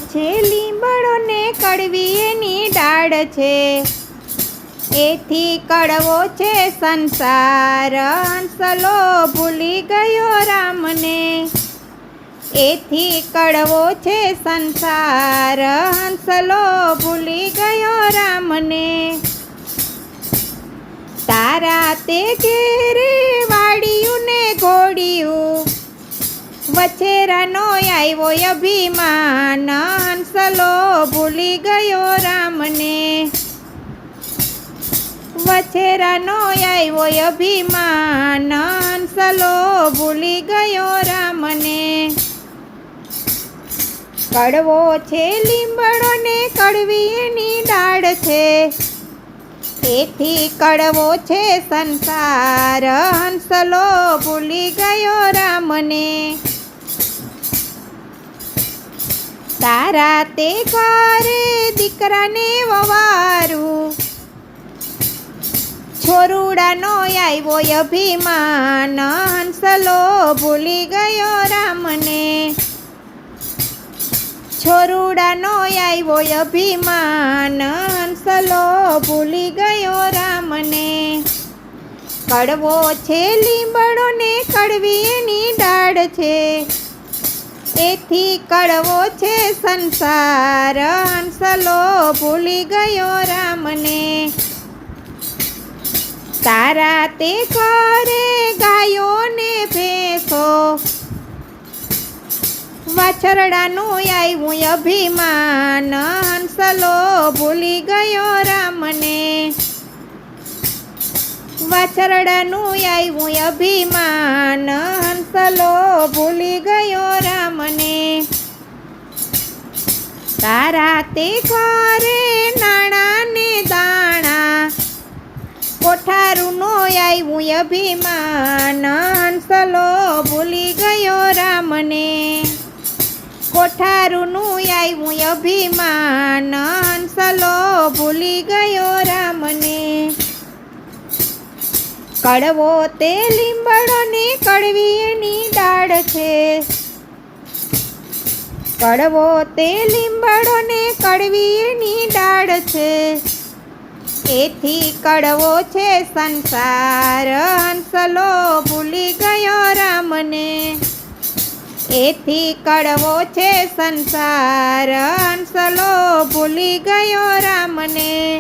છે લીંબડો ને કડવી એની ડાળ છે, એથી કડવો છે સંસાર, હંસલો ભૂલી ગયો રામને. એથી કડવો છે સંસાર, હંસલો ભૂલી ગયો રામને. તારા તે ઘેરે વાડિયું ને ઘોડિયું, વછેરાનો આવ્યો અભિમાન, હંસલો ભૂલી ગયો રામને. વછેરાનો આવ્યો અભિમાન, હંસલો ભૂલી ગયો રામને. કડવો છે લીંબડો ને કડવી એની ડાળ છે, એથી કડવો છે સંસાર, હંસલો ભૂલી ગયો રામને. તારા તે ઘરે દીકરાને વવારું, છોરુડાનો આવ્યો અભિમાન, હંસલો ભૂલી ગયો રામને. છોરુડાનો આવ્યો અભિમાન, હંસલો ભૂલી ગયો રામને. કડવો છે લીંબડો ને કડવી એની ડાળ છે, એથી કડવો છે સંસાર, હંસલો ભૂલી ગયો રામને. તારા તે ઘરે ગાયો ને ભેંસો, વાછરડાનું આવ્યું અભિમાન, હંસલો ભૂલી ગયો રામને. વાછરડાનું આવ્યું અભિમાન, હંસલો ભૂલી ગયો રામને. તારા તે ઘરે નાણાં ને દાણા, કોઠારુંનો આવ્યું અભિમાન, હંસલો ભૂલી ગયો રામને. કોઠારુંનું આવ્યું અભિમાન, હંસલો ભૂલી ગયો રામને. કડવો તે લીંબડો ને કડવી એની ડાળ છે, કડવો તે લીંબડો ને કડવી એની ડાળ છે, એથી કડવો છે સંસાર, હંસલો ભૂલી ગયો રામને. એથી કડવો છે સંસાર, હંસલો ભૂલી ગયો રામને.